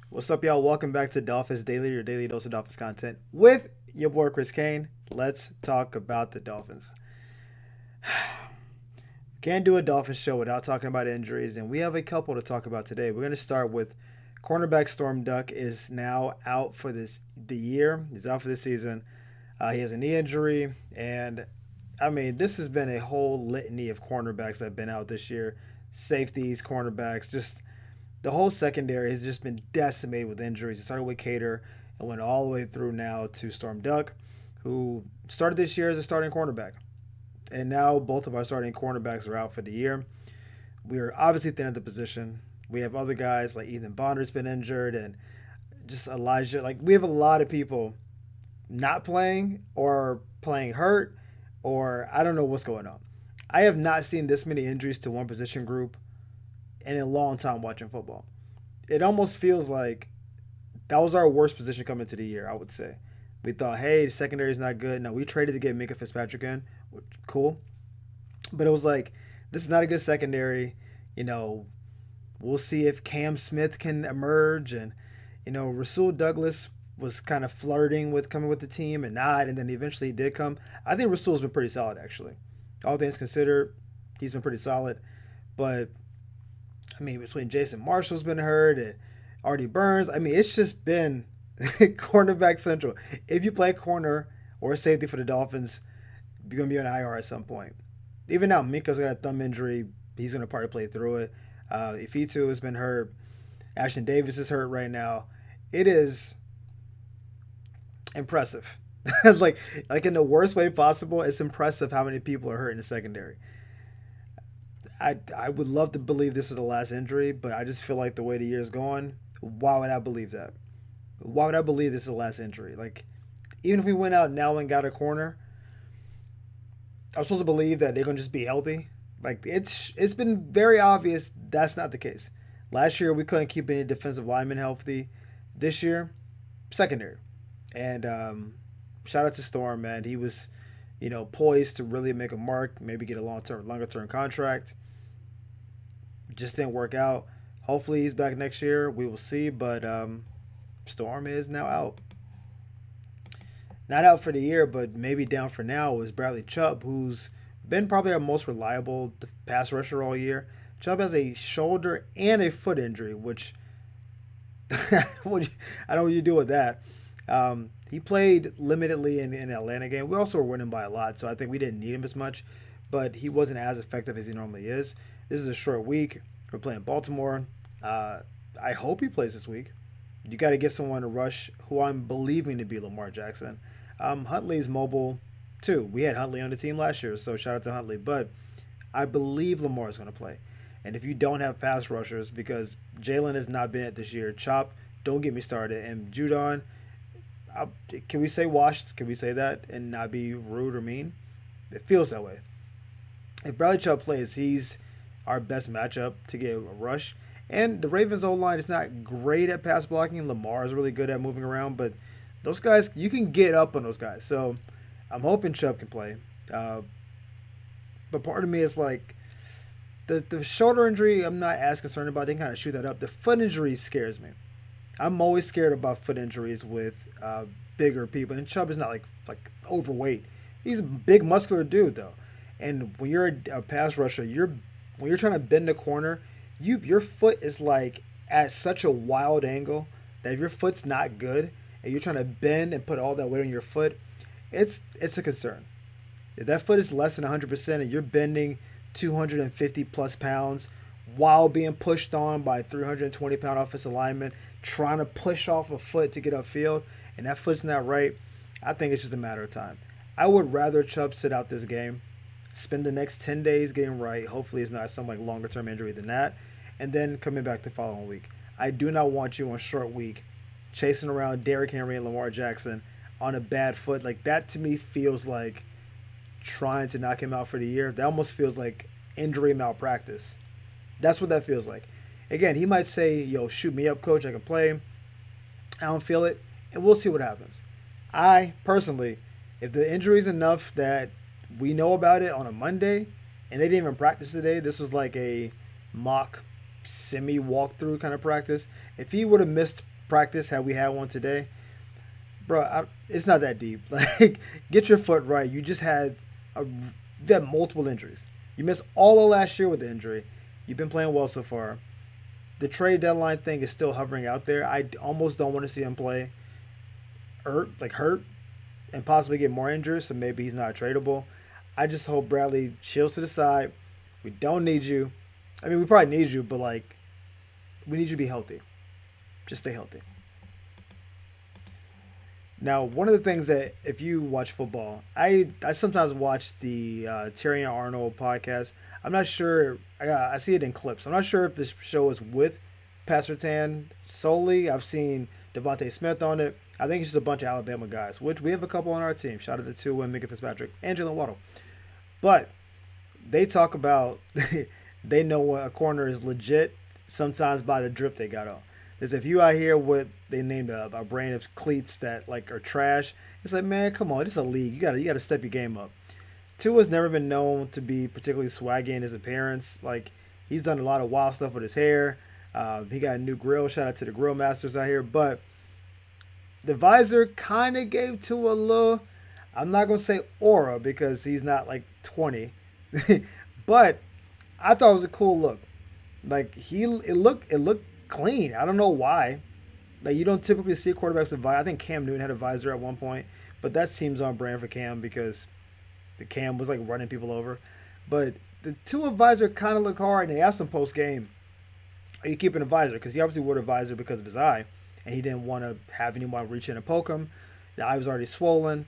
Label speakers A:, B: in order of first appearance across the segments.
A: What's up, y'all? Welcome back to Dolphins Daily, your daily dose of Dolphins content with your boy Chris Kane. Let's talk about the Dolphins. Can't do a Dolphins show without talking about injuries, and we have a couple to talk about today. We're going to start with cornerback Storm Duck is now out for the year. He's out for the season. He has a knee injury, and I mean, this has been a whole litany of cornerbacks that have been out this year. Safeties, cornerbacks, just the whole secondary has just been decimated with injuries. It started with Cater and went all the way through now to Storm Duck, who started this year as a starting cornerback. And now both of our starting cornerbacks are out for the year. We are obviously thin at the position. We have other guys like Ethan Bonder's been injured and just Elijah. Like, we have a lot of people not playing or playing hurt, or I don't know what's going on. I have not seen this many injuries to one position group in a long time watching football. It almost feels like that was our worst position coming into the year, I would say. We thought, hey, the secondary is not good. No, we traded to get Minka Fitzpatrick in, which cool. But it was like, this is not a good secondary. You know, we'll see if Cam Smith can emerge. And, Rasul Douglas was kind of flirting with coming with the team and not. And then eventually he did come. I think Rasul's been pretty solid, actually. All things considered, he's been pretty solid. But I mean, between Jason Marshall's been hurt and Artie Burns, I mean, it's just been cornerback central. If you play corner or safety for the Dolphins, you're going to be on IR at some point. Even now, Minka's got a thumb injury. He's going to probably play through it. Ifitu has been hurt. Ashton Davis is hurt right now. It is impressive. like, like in the worst way possible, it's impressive how many people are hurt in the secondary. I would love to believe this is the last injury, but I just feel like the way the year's going, why would I believe that? Why would I believe this is the last injury? Like, even if we went out now and got a corner, I'm supposed to believe that they're gonna just be healthy. Like, it's been very obvious that's not the case. Last year we couldn't keep any defensive linemen healthy. This year, secondary. And shout out to Storm, man. He was, poised to really make a mark, maybe get a longer term contract. Just didn't work out. Hopefully he's back next year. We will see. But Storm is now out. Not out for the year, but maybe down for now is Bradley Chubb, who's been probably our most reliable pass rusher all year. Chubb has a shoulder and a foot injury, which I don't know what you do with that. He played limitedly in the Atlanta game. We also were winning by a lot, so I think we didn't need him as much, but he wasn't as effective as he normally is. This is a short week. We're playing Baltimore. I hope he plays this week. You got to get someone to rush who I'm believing to be Lamar Jackson. Huntley's mobile too. We had Huntley on the team last year, so shout out to Huntley. But I believe Lamar is going to play. And if you don't have pass rushers, because Jalen has not been it this year, Chop, don't get me started. And Judon, can we say washed? Can we say that and not be rude or mean? It feels that way. If Bradley Chubb plays, he's our best matchup to get a rush. And the Ravens' O line is not great at pass blocking. Lamar is really good at moving around, but those guys, you can get up on those guys. So I'm hoping Chubb can play. But part of me is like, the shoulder injury, I'm not as concerned about. They can kind of shoot that up. The foot injury scares me. I'm always scared about foot injuries with bigger people. And Chubb is not like overweight. He's a big muscular dude though. And when you're a pass rusher, when you're trying to bend the corner, your foot is like at such a wild angle that if your foot's not good and you're trying to bend and put all that weight on your foot, it's a concern. If that foot is less than 100% and you're bending 250 plus pounds while being pushed on by 320-pound offensive lineman, trying to push off a foot to get upfield, and that foot's not right, I think it's just a matter of time. I would rather Chubb sit out this game, spend the next 10 days getting right. Hopefully it's not some like longer term injury than that, and then coming back the following week. I do not want you on short week chasing around Derrick Henry and Lamar Jackson on a bad foot. Like, that to me feels like trying to knock him out for the year. That almost feels like injury malpractice. That's what that feels like. Again, he might say, yo, shoot me up, coach. I can play. I don't feel it. And we'll see what happens. I, personally, if the injury is enough that we know about it on a Monday and they didn't even practice today, this was like a mock semi walkthrough kind of practice. If he would have missed practice had we had one today, bro, it's not that deep. Like, get your foot right. You had multiple injuries. You missed all of last year with the injury. You've been playing well so far. The trade deadline thing is still hovering out there. I almost don't want to see him play hurt, and possibly get more injuries. So maybe he's not tradable. I just hope Bradley chills to the side. We don't need you. I mean, we probably need you, but like, we need you to be healthy. Just stay healthy. Now, one of the things that if you watch football, I sometimes watch the Terry Arnold podcast. I'm not sure. I see it in clips. I'm not sure if this show is with Pastor Tan solely. I've seen Devontae Smith on it. I think it's just a bunch of Alabama guys, which we have a couple on our team. Shout out to Tua and Minka Fitzpatrick and Jalen Waddle. But they talk about they know when a corner is legit sometimes by the drip they got on. Is if you out here with they named a brand of cleats that like are trash, it's like, man, come on, it's a league. You gotta step your game up. Tua's never been known to be particularly swaggy in his appearance. Like, he's done a lot of wild stuff with his hair. He got a new grill. Shout out to the grill masters out here. But the visor kind of gave Tua a little, I'm not gonna say aura because he's not like 20, but I thought it was a cool look. Like, it looked clean. I don't know why. Like, you don't typically see quarterbacks with visor. I think Cam Newton had a visor at one point, but that seems on brand for Cam because the Cam was like running people over. But the Tua visor kind of looked hard, and they asked him post game, "Are you keeping a visor?" Because he obviously wore a visor because of his eye, and he didn't want to have anyone reach in and poke him. The eye was already swollen,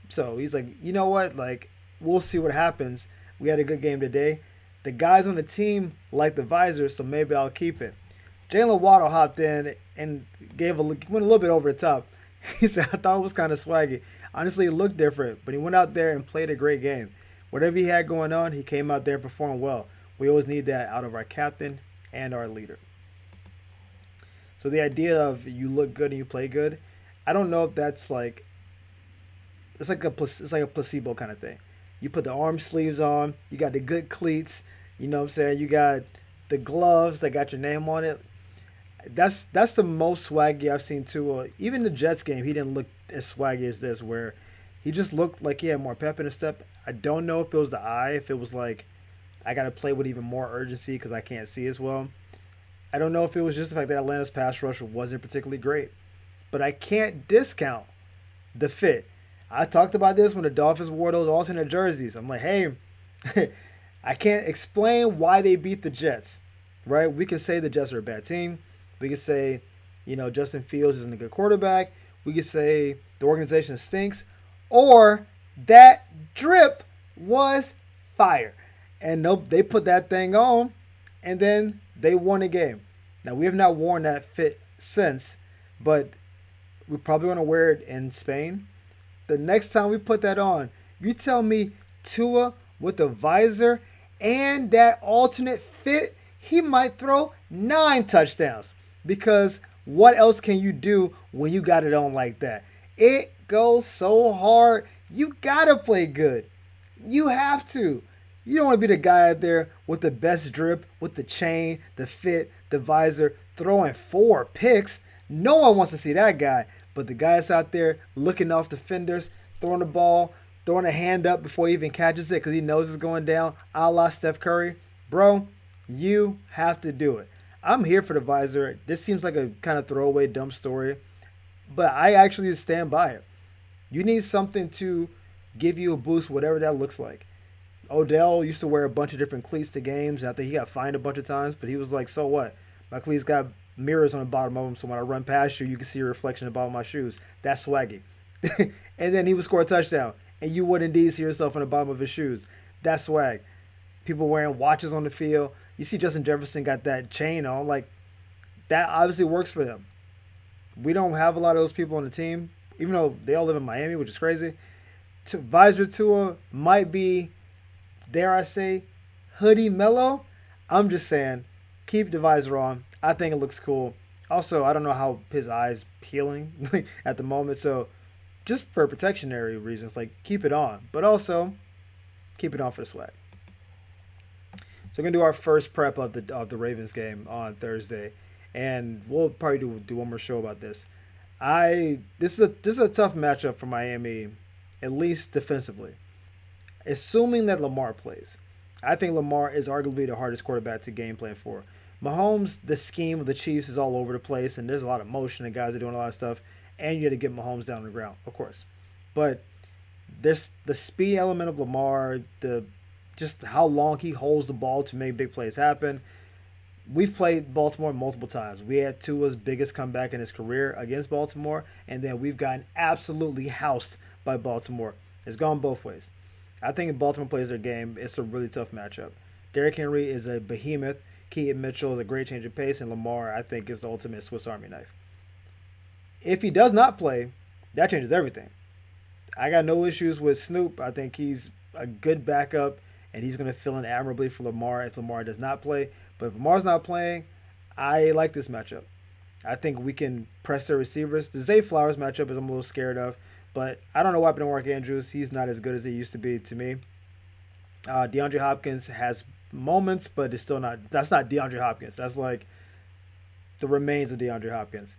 A: so he's like, you know what? Like, we'll see what happens. We had a good game today. The guys on the team like the visor, so maybe I'll keep it. Jalen Waddle hopped in and went a little bit over the top. He said, I thought it was kind of swaggy. Honestly, it looked different, but he went out there and played a great game. Whatever he had going on, he came out there and performed well. We always need that out of our captain and our leader. So the idea of you look good and you play good, I don't know if that's like, it's like a placebo kind of thing. You put the arm sleeves on, you got the good cleats, you know what I'm saying? You got the gloves that got your name on it. That's the most swaggy I've seen too. Even the Jets game, he didn't look as swaggy as this, where he just looked like he had more pep in his step. I don't know if it was the eye, if it was like, I got to play with even more urgency because I can't see as well. I don't know if it was just the fact that Atlanta's pass rush wasn't particularly great. But I can't discount the fit. I talked about this when the Dolphins wore those alternate jerseys. I'm like, hey, I can't explain why they beat the Jets, right? We can say the Jets are a bad team. We could say, Justin Fields isn't a good quarterback. We could say the organization stinks. Or that drip was fire. And nope, they put that thing on, and then they won a game. Now, we have not worn that fit since, but we're probably going to wear it in Spain. The next time we put that on, you tell me Tua with a visor and that alternate fit, he might throw 9 touchdowns. Because what else can you do when you got it on like that? It goes so hard. You got to play good. You have to. You don't want to be the guy out there with the best drip, with the chain, the fit, the visor, throwing 4 picks. No one wants to see that guy. But the guy that's out there looking off defenders, throwing the ball, throwing a hand up before he even catches it because he knows it's going down, a la Steph Curry. Bro, you have to do it. I'm here for the visor. This seems like a kind of throwaway, dumb story, but I actually stand by it. You need something to give you a boost, whatever that looks like. Odell used to wear a bunch of different cleats to games, and I think he got fined a bunch of times, but he was like, so what? My cleats got mirrors on the bottom of them, so when I run past you, you can see a reflection in the bottom of my shoes. That's swaggy. And then he would score a touchdown, and you would indeed see yourself on the bottom of his shoes. That's swag. People wearing watches on the field. You see Justin Jefferson got that chain on. Like, that obviously works for them. We don't have a lot of those people on the team, even though they all live in Miami, which is crazy. Visor Tua might be, dare I say, hoodie mellow. I'm just saying, keep the visor on. I think it looks cool. Also, I don't know how his eye's peeling at the moment, so just for protectionary reasons, like, keep it on. But also, keep it on for the swag. So we're going to do our first prep of the Ravens game on Thursday. and we'll probably do one more show about this. This is a tough matchup for Miami, at least defensively. Assuming that Lamar plays, I think Lamar is arguably the hardest quarterback to game plan for. Mahomes, the scheme of the Chiefs is all over the place, and there's a lot of motion, and guys are doing a lot of stuff, and you got to get Mahomes down on the ground, of course. But this the speed element of Lamar, the just how long he holds the ball to make big plays happen. We've played Baltimore multiple times. We had Tua's biggest comeback in his career against Baltimore, and then we've gotten absolutely housed by Baltimore. It's gone both ways. I think if Baltimore plays their game, it's a really tough matchup. Derrick Henry is a behemoth. Keaton Mitchell is a great change of pace, and Lamar, I think, is the ultimate Swiss Army knife. If he does not play, that changes everything. I got no issues with Snoop. I think he's a good backup, and he's going to fill in admirably for Lamar if Lamar does not play. But if Lamar's not playing, I like this matchup. I think we can press their receivers. The Zay Flowers matchup is I'm a little scared of, but I don't know what happened to Mark Andrews. He's not as good as he used to be to me. DeAndre Hopkins has moments, but it's still not. That's not DeAndre Hopkins. That's like the remains of DeAndre Hopkins.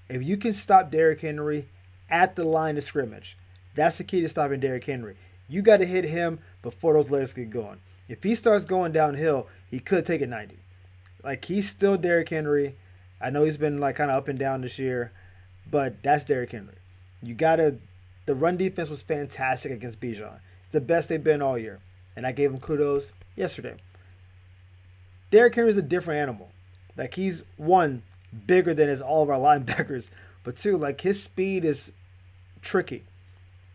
A: If you can stop Derrick Henry at the line of scrimmage, that's the key to stopping Derrick Henry. You got to hit him before those legs get going. If he starts going downhill, he could take it 90. Like, he's still Derrick Henry. I know he's been like kind of up and down this year, but that's Derrick Henry. You got to. The run defense was fantastic against Bijan. It's the best they've been all year, and I gave him kudos yesterday. Derrick Henry is a different animal. Like, he's one bigger than all of our linebackers, but two, like, his speed is tricky.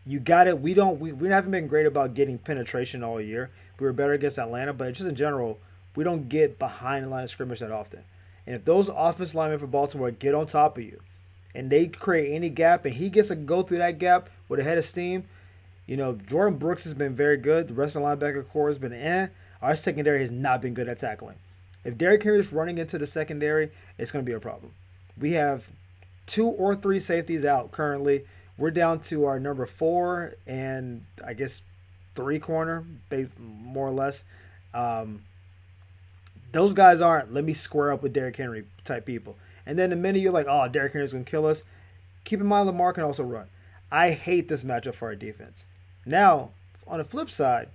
A: You got it. We haven't been great about getting penetration all year. We were better against Atlanta, but just in general, we don't get behind the line of scrimmage that often. And if those offense linemen for Baltimore get on top of you, and they create any gap, and he gets to go through that gap with a head of steam, Jordan Brooks has been very good. The rest of the linebacker core has been Our secondary has not been good at tackling. If Derrick Henry is running into the secondary, it's going to be a problem. We have 2 or 3 safeties out currently. We're down to our number 4 and I guess 3 corner, more or less. Those guys aren't, let me square up with Derrick Henry type people. And then the minute you're like, oh, Derrick Henry's going to kill us, keep in mind Lamar can also run. I hate this matchup for our defense. Now, on the flip side,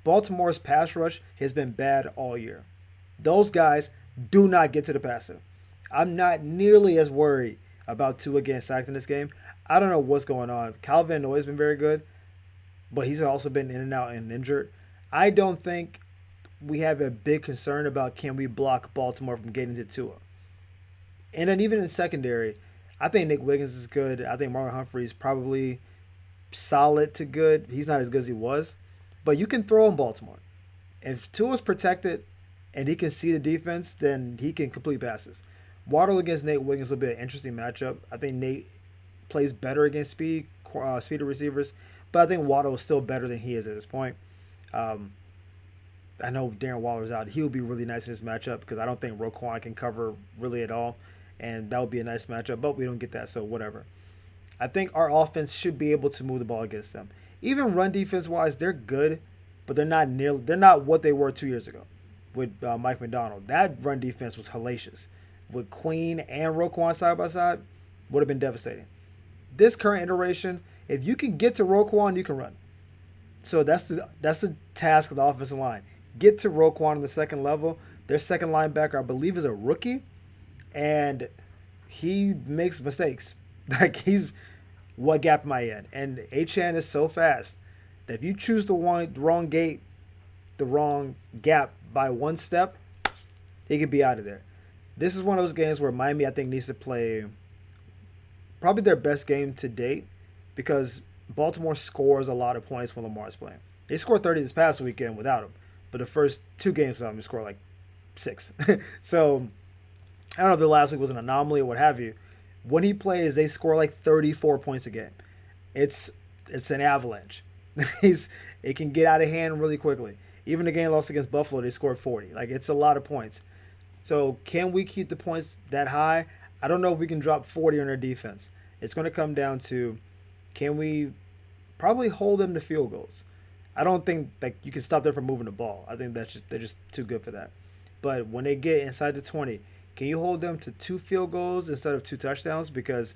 A: Baltimore's pass rush has been bad all year. Those guys do not get to the passer. I'm not nearly as worried about Tua getting sacked in this game. I don't know what's going on. Kyle Van Noy has been very good, but he's also been in and out and injured. I don't think we have a big concern about can we block Baltimore from getting to Tua. And then even in secondary, I think Nick Wiggins is good. I think Marlon Humphrey is probably solid to good. He's not as good as he was. But you can throw in Baltimore. If Tua's protected and he can see the defense, then he can complete passes. Waddle against Nate Wiggins will be an interesting matchup. I think Nate plays better against speed of receivers, but I think Waddle is still better than he is at this point. I know Darren Waller's out. He would be really nice in this matchup because I don't think Roquan can cover really at all, and that would be a nice matchup, but we don't get that, so whatever. I think our offense should be able to move the ball against them. Even run defense-wise, they're good, but they're not what they were 2 years ago with Mike McDonald. That run defense was hellacious. With Queen and Roquan side by side, would have been devastating. This current iteration, if you can get to Roquan, you can run. So that's the task of the offensive line. Get to Roquan on the second level. Their second linebacker, I believe, is a rookie, and he makes mistakes. Like, he's what gap am I in? And Achane is so fast that if you choose the wrong gate, the wrong gap by one step, he could be out of there. This is one of those games where Miami, I think, needs to play probably their best game to date because Baltimore scores a lot of points when Lamar's playing. They scored 30 this past weekend without him, but the first 2 games without him, they scored like 6. So I don't know if the last week was an anomaly or what have you. When he plays, they score like 34 points a game. It's an avalanche. It can get out of hand really quickly. Even the game lost against Buffalo, they scored 40. Like, it's a lot of points. So can we keep the points that high? I don't know if we can drop 40 on our defense. It's going to come down to, can we probably hold them to field goals? I don't think like you can stop them from moving the ball. I think they're just too good for that. But when they get inside the 20, Can you hold them to 2 field goals instead of 2 touchdowns? Because,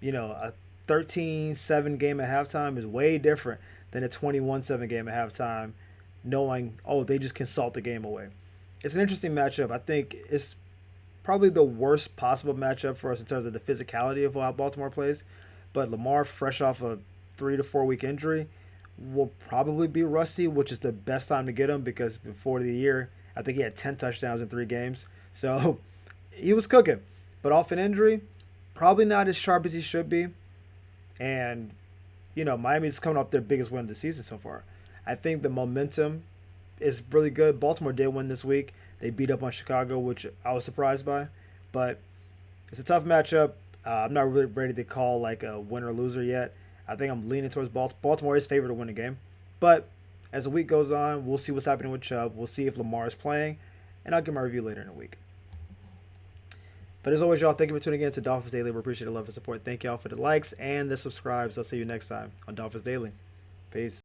A: a 13-7 game at halftime is way different than a 21-7 game at halftime, knowing, oh, they just can salt the game away. It's an interesting matchup. I think it's probably the worst possible matchup for us in terms of the physicality of how Baltimore plays. But Lamar, fresh off a 3 to 4 week injury, will probably be rusty, which is the best time to get him because before the year, I think he had 10 touchdowns in 3 games. So he was cooking. But off an injury, probably not as sharp as he should be. And, Miami's coming off their biggest win of the season so far. I think the momentum is really good. Baltimore did win this week. They beat up on Chicago, which I was surprised by. But it's a tough matchup. I'm not really ready to call like a winner or loser yet. I think I'm leaning towards Baltimore. Baltimore is favored to win the game. But as the week goes on, we'll see what's happening with Chubb. We'll see if Lamar is playing. And I'll give my review later in the week. But as always, y'all, thank you for tuning in to Dolphins Daily. We appreciate the love and support. Thank y'all for the likes and the subscribes. I'll see you next time on Dolphins Daily. Peace.